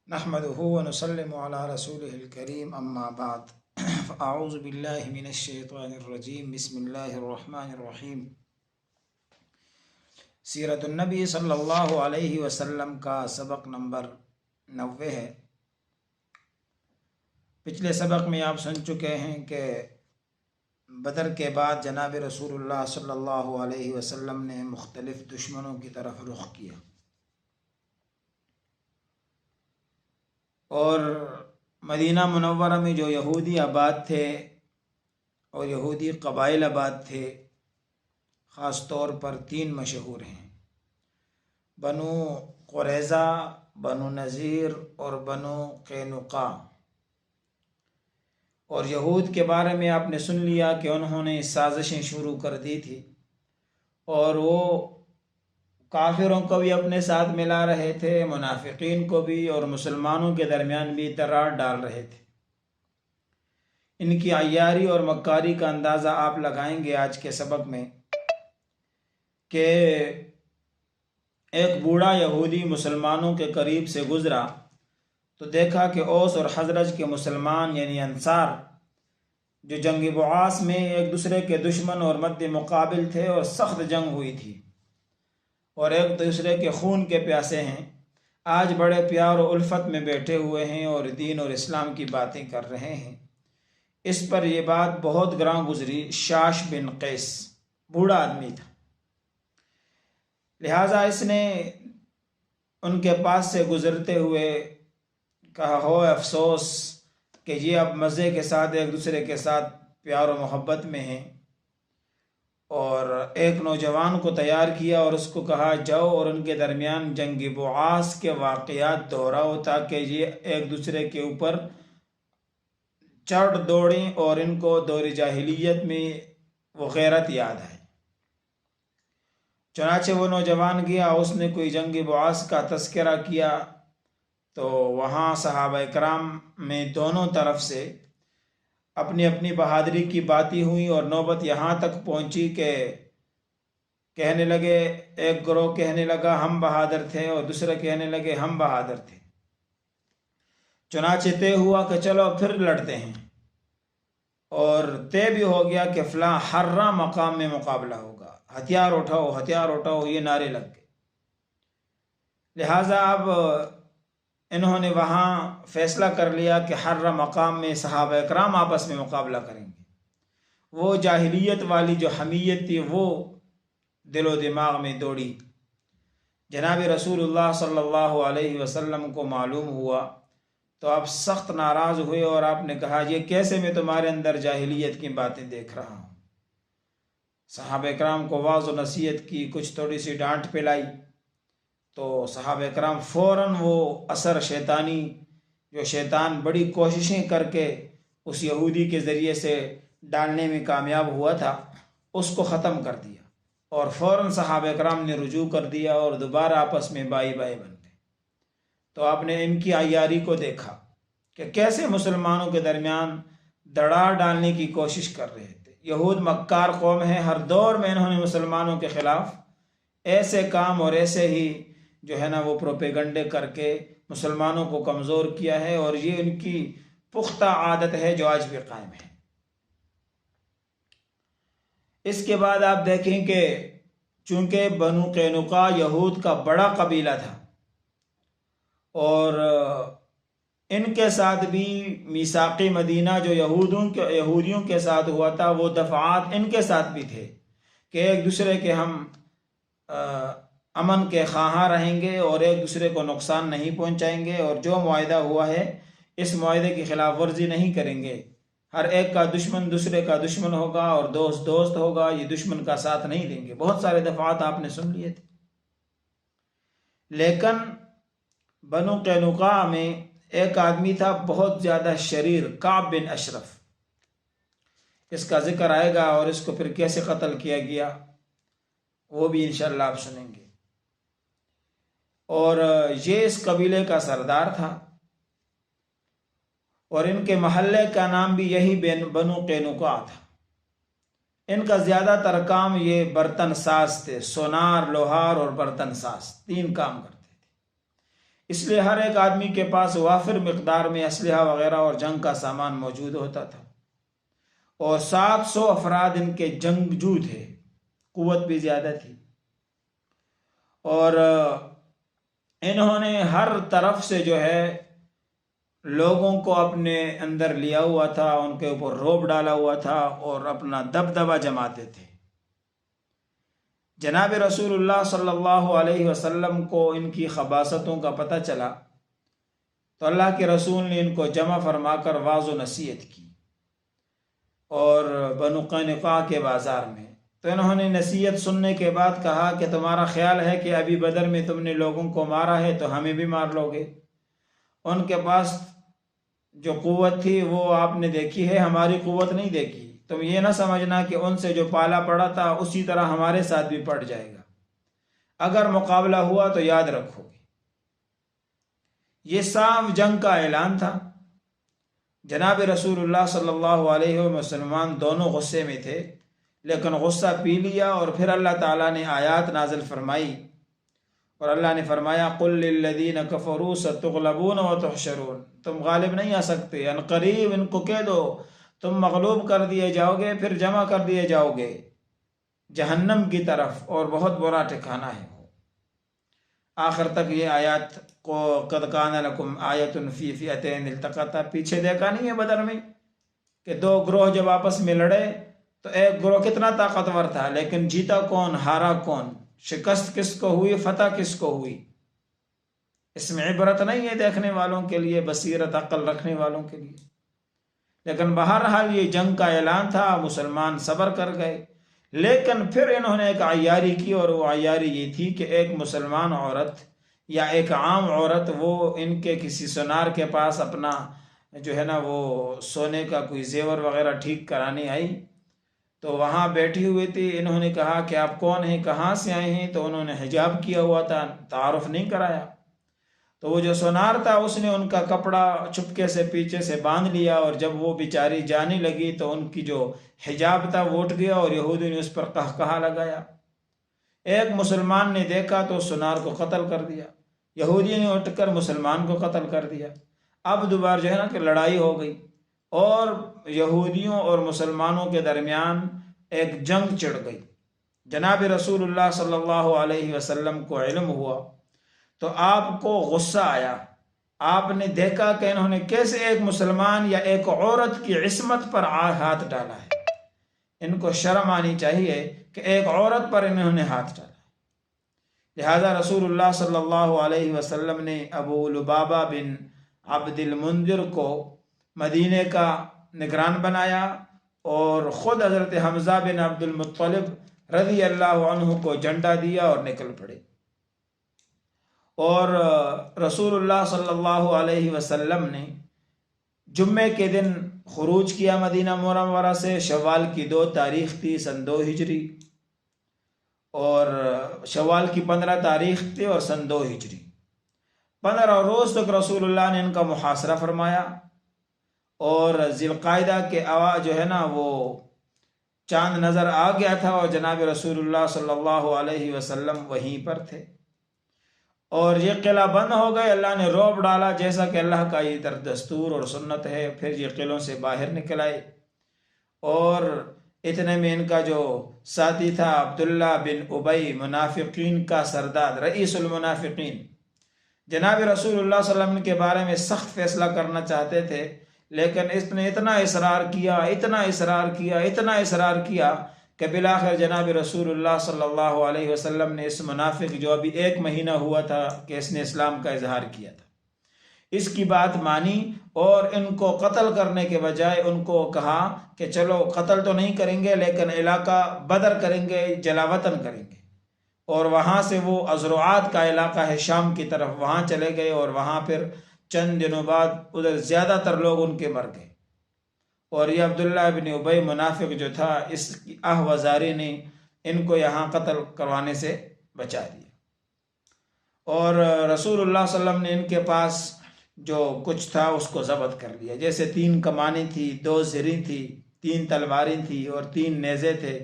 نحمده ونسلم على رسوله الكريم اما بعد فاعوذ بالله من الشیطان الرجیم بسم اللہ الرحمن الرحیم۔ سیرت النبی صلی اللہ علیہ وسلم کا سبق نمبر 90 ہے۔ پچھلے سبق میں آپ سن چکے ہیں کہ بدر کے بعد جناب رسول اللہ صلی اللہ علیہ وسلم نے مختلف دشمنوں کی طرف رخ کیا اور مدینہ منورہ میں جو یہودی آباد تھے اور یہودی قبائل آباد تھے، خاص طور پر 3 مشہور ہیں: بنو قریظہ، بنو نذیر اور بنو قینقاع۔ اور یہود کے بارے میں آپ نے سن لیا کہ انہوں نے سازشیں شروع کر دی تھی اور وہ کافروں کو بھی اپنے ساتھ ملا رہے تھے، منافقین کو بھی، اور مسلمانوں کے درمیان بھی درار ڈال رہے تھے۔ ان کی عیاری اور مکاری کا اندازہ آپ لگائیں گے آج کے سبق میں کہ ایک بوڑھا یہودی مسلمانوں کے قریب سے گزرا تو دیکھا کہ اوس اور خزرج کے مسلمان یعنی انصار جو جنگ بعاث میں ایک دوسرے کے دشمن اور مد مقابل تھے اور سخت جنگ ہوئی تھی اور ایک دوسرے کے خون کے پیاسے ہیں، آج بڑے پیار و الفت میں بیٹھے ہوئے ہیں اور دین اور اسلام کی باتیں کر رہے ہیں۔ اس پر یہ بات بہت گراں گزری۔ شاش بن قیس بوڑھا آدمی تھا، لہٰذا اس نے ان کے پاس سے گزرتے ہوئے کہا، ہو افسوس کہ یہ اب مزے کے ساتھ ایک دوسرے کے ساتھ پیار و محبت میں ہیں۔ اور ایک نوجوان کو تیار کیا اور اس کو کہا، جاؤ اور ان کے درمیان جنگ بعاث کے واقعات دہراؤ تاکہ یہ ایک دوسرے کے اوپر چڑھ دوڑیں اور ان کو دور جاہلیت میں وہ غیرت یاد آئے۔ چنانچہ وہ نوجوان گیا، اس نے کوئی جنگ بعاث کا تذکرہ کیا تو وہاں صحابہ کرام میں دونوں طرف سے اپنی اپنی بہادری کی باتیں ہوئیں اور نوبت یہاں تک پہنچی کہ کہنے لگے، ایک گروہ کہنے لگا ہم بہادر تھے اور دوسرے کہنے لگے ہم بہادر تھے۔ چنانچہ طے ہوا کہ چلو پھر لڑتے ہیں، اور طے بھی ہو گیا کہ فلاں ہر مقام میں مقابلہ ہوگا، ہتھیار اٹھاؤ ہتھیار اٹھاؤ، یہ نعرے لگ گئے۔ لہٰذا اب انہوں نے وہاں فیصلہ کر لیا کہ ہر مقام میں صحابہ کرام آپس میں مقابلہ کریں گے۔ وہ جاہلیت والی جو حمیت تھی وہ دل و دماغ میں دوڑی۔ جناب رسول اللہ صلی اللہ علیہ وسلم کو معلوم ہوا تو آپ سخت ناراض ہوئے اور آپ نے کہا، یہ کیسے میں تمہارے اندر جاہلیت کی باتیں دیکھ رہا ہوں۔ صحابہ کرام کو واعظ و نصیحت کی، کچھ تھوڑی سی ڈانٹ پلائی تو صحابہ کرام فوراً وہ اثر شیطانی جو شیطان بڑی کوششیں کر کے اس یہودی کے ذریعے سے ڈالنے میں کامیاب ہوا تھا، اس کو ختم کر دیا اور فوراً صحابہ کرام نے رجوع کر دیا اور دوبارہ آپس میں بائی بائی بن گئے۔ تو آپ نے ان کی عیاری کو دیکھا کہ کیسے مسلمانوں کے درمیان دراڑ ڈالنے کی کوشش کر رہے تھے۔ یہود مکار قوم ہے، ہر دور میں انہوں نے مسلمانوں کے خلاف ایسے کام اور ایسے ہی جو ہے نا وہ پروپیگنڈے کر کے مسلمانوں کو کمزور کیا ہے، اور یہ ان کی پختہ عادت ہے جو آج بھی قائم ہے۔ اس کے بعد آپ دیکھیں کہ چونکہ بنو قینقاع یہود کا بڑا قبیلہ تھا اور ان کے ساتھ بھی میثاق مدینہ جو یہودیوں کے ساتھ ہوا تھا، وہ دفعات ان کے ساتھ بھی تھے کہ ایک دوسرے کے ہم امن کے خواہاں رہیں گے اور ایک دوسرے کو نقصان نہیں پہنچائیں گے، اور جو معاہدہ ہوا ہے اس معاہدے کی خلاف ورزی نہیں کریں گے۔ ہر ایک کا دشمن دوسرے کا دشمن ہوگا اور دوست دوست ہوگا، یہ دشمن کا ساتھ نہیں دیں گے۔ بہت سارے دفعات آپ نے سن لیے تھے۔ لیکن بنو قینقاع میں ایک آدمی تھا بہت زیادہ شریر، کعب بن اشرف۔ اس کا ذکر آئے گا اور اس کو پھر کیسے قتل کیا گیا وہ بھی انشاءاللہ آپ سنیں گے۔ اور یہ اس قبیلے کا سردار تھا اور ان کے محلے کا نام بھی یہی بنو قینقاع تھا۔ ان کا زیادہ تر کام یہ برتن ساز تھے، سونار، لوہار اور برتن ساز، 3 کام کرتے تھے۔ اس لیے ہر ایک آدمی کے پاس وافر مقدار میں اسلحہ وغیرہ اور جنگ کا سامان موجود ہوتا تھا، اور 700 افراد ان کے جنگجو تھے، قوت بھی زیادہ تھی، اور انہوں نے ہر طرف سے جو ہے لوگوں کو اپنے اندر لیا ہوا تھا، ان کے اوپر رعب ڈالا ہوا تھا اور اپنا دبدبہ جماتے تھے۔ جناب رسول اللہ صلی اللہ علیہ وسلم کو ان کی خباثتوں کا پتہ چلا تو اللہ کے رسول نے ان کو جمع فرما کر واعظ و نصیحت کی، اور بنو قینقاع کے بازار میں تو انہوں نے نصیحت سننے کے بعد کہا کہ تمہارا خیال ہے کہ ابھی بدر میں تم نے لوگوں کو مارا ہے تو ہمیں بھی مار لو گے؟ ان کے پاس جو قوت تھی وہ آپ نے دیکھی ہے، ہماری قوت نہیں دیکھی۔ تم یہ نہ سمجھنا کہ ان سے جو پالا پڑا تھا اسی طرح ہمارے ساتھ بھی پڑ جائے گا، اگر مقابلہ ہوا تو یاد رکھو گے۔ یہ صاف جنگ کا اعلان تھا۔ جناب رسول اللہ صلی اللہ علیہ وسلم مسلمان دونوں غصے میں تھے، لیکن غصہ پی لیا، اور پھر اللہ تعالیٰ نے آیات نازل فرمائی، اور اللہ نے فرمایا قُلْ لِلَّذِينَ كَفَرُوا سَتُغْلَبُونَ وَتُحْشَرُونَ، تم غالب نہیں آ سکتے، ان قریب ان کو کہہ دو تم مغلوب کر دیے جاؤ گے، پھر جمع کر دیے جاؤ گے جہنم کی طرف، اور بہت برا ٹھکانہ ہے۔ آخر تک یہ آیات کو قَدْ كَانَ لَكُمْ آیَةٌ فِي فِئَتَيْنِ الْتَقَتَا، پیچھے دیکھا نہیں ہے بدر میں کہ دو گروہ جب آپس میں لڑے تو ایک گروہ کتنا طاقتور تھا، لیکن جیتا کون، ہارا کون، شکست کس کو ہوئی، فتح کس کو ہوئی؟ اس میں عبرت نہیں ہے دیکھنے والوں کے لیے، بصیرت عقل رکھنے والوں کے لیے۔ لیکن بہرحال یہ جنگ کا اعلان تھا، مسلمان صبر کر گئے، لیکن پھر انہوں نے ایک عیاری کی، اور وہ عیاری یہ تھی کہ ایک مسلمان عورت یا ایک عام عورت وہ ان کے کسی سونار کے پاس اپنا جو ہے نا وہ سونے کا کوئی زیور وغیرہ ٹھیک کرانے آئی، تو وہاں بیٹھی ہوئی تھی۔ انہوں نے کہا کہ آپ کون ہیں، کہاں سے آئے ہیں؟ تو انہوں نے حجاب کیا ہوا تھا، تعارف نہیں کرایا۔ تو وہ جو سونار تھا اس نے ان کا کپڑا چپکے سے پیچھے سے باندھ لیا، اور جب وہ بیچاری جانے لگی تو ان کی جو حجاب تھا وہ اٹھ گیا، اور یہودی نے اس پر قہقہا لگایا۔ ایک مسلمان نے دیکھا تو سونار کو قتل کر دیا، یہودی نے اٹھ کر مسلمان کو قتل کر دیا۔ اب دوبارہ جو ہے نا کہ لڑائی ہو گئی، اور یہودیوں اور مسلمانوں کے درمیان ایک جنگ چڑھ گئی۔ جناب رسول اللہ صلی اللہ علیہ وسلم کو علم ہوا تو آپ کو غصہ آیا۔ آپ نے دیکھا کہ انہوں نے کیسے ایک مسلمان یا ایک عورت کی عصمت پر ہاتھ ڈالا ہے۔ ان کو شرم آنی چاہیے کہ ایک عورت پر انہوں نے ہاتھ ڈالا۔ لہذا رسول اللہ صلی اللہ علیہ وسلم نے ابو لبابہ بن عبد المنذر کو مدینے کا نگران بنایا، اور خود حضرت حمزہ بن عبد المطلب رضی اللہ عنہ کو جھنڈا دیا اور نکل پڑے۔ اور رسول اللہ صلی اللہ علیہ وسلم نے جمعے کے دن خروج کیا مدینہ منورہ سے۔ شوال کی 2 تاریخ تھی سن 2 ہجری، اور شوال کی 15 تاریخ تھی اور سن 2 ہجری۔ 15 روز تک رسول اللہ نے ان کا محاصرہ فرمایا، اور ذی القعدہ کے جو ہے نا وہ چاند نظر آ گیا تھا، اور جناب رسول اللہ صلی اللہ علیہ وسلم وہیں پر تھے، اور یہ قلعہ بند ہو گئے۔ اللہ نے رعب ڈالا، جیسا کہ اللہ کا یہ دستور اور سنت ہے۔ پھر یہ قلعوں سے باہر نکل آئے، اور اتنے میں ان کا جو ساتھی تھا عبداللہ بن ابی، منافقین کا سردار، رئیس المنافقین، جناب رسول اللہ صلی اللہ علیہ وسلم کے بارے میں سخت فیصلہ کرنا چاہتے تھے، لیکن اس نے اتنا اصرار کیا، اتنا اصرار کیا، اتنا اصرار کیا کہ بالآخر جناب رسول اللہ صلی اللہ علیہ وسلم نے اس منافق جو ابھی 1 مہینہ ہوا تھا کہ اس نے اسلام کا اظہار کیا تھا، اس کی بات مانی، اور ان کو قتل کرنے کے بجائے ان کو کہا کہ چلو قتل تو نہیں کریں گے، لیکن علاقہ بدر کریں گے، جلا وطن کریں گے۔ اور وہاں سے وہ ازروعات کا علاقہ ہے شام کی طرف، وہاں چلے گئے، اور وہاں پھر چند دنوں بعد ادھر زیادہ تر لوگ ان کے مر گئے، اور یہ عبداللہ بن ابی منافق جو تھا، اس کی وزاری نے ان کو یہاں قتل کروانے سے بچا دیا۔ اور رسول اللہ صلی اللہ علیہ وسلم نے ان کے پاس جو کچھ تھا اس کو ضبط کر لیا، جیسے 3 کمانیں تھی، 2 زریں تھی، 3 تلواریں تھی، اور 3 نیزے تھے۔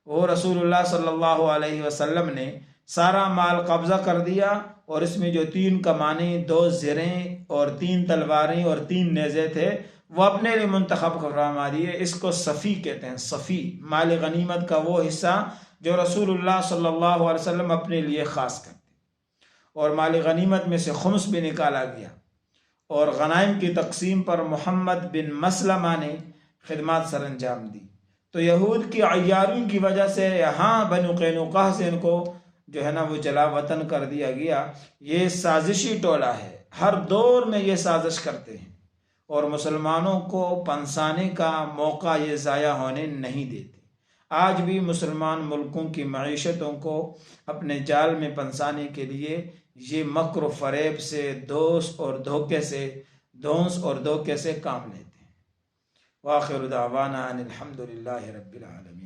وہ رسول اللہ صلی اللہ علیہ وسلم نے سارا مال قبضہ کر دیا، اور اس میں جو 3 کمانیں، 2 زریں اور 3 تلواریں اور 3 نیزے تھے وہ اپنے لیے منتخب فرما دیے۔ اس کو صفی کہتے ہیں، صفی، مال غنیمت کا وہ حصہ جو رسول اللہ صلی اللہ علیہ وسلم اپنے لیے خاص کرتے۔ اور مال غنیمت میں سے خمس بھی نکالا گیا، اور غنائم کی تقسیم پر محمد بن مسلمہ نے خدمات سر انجام دی۔ تو یہود کی عیاریوں کی وجہ سے یہاں بنو قینقاع سے ان کو جو ہے نا وہ جلا وطن کر دیا گیا۔ یہ سازشی ٹولہ ہے، ہر دور میں یہ سازش کرتے ہیں، اور مسلمانوں کو پنسانے کا موقع یہ ضائع ہونے نہیں دیتے۔ آج بھی مسلمان ملکوں کی معیشتوں کو اپنے جال میں پنسانے کے لیے یہ مکر و فریب سے، دھونس اور دھوکے سے کام لیتے ہیں۔ وآخر دعوانا ان الحمد للہ رب العالمین۔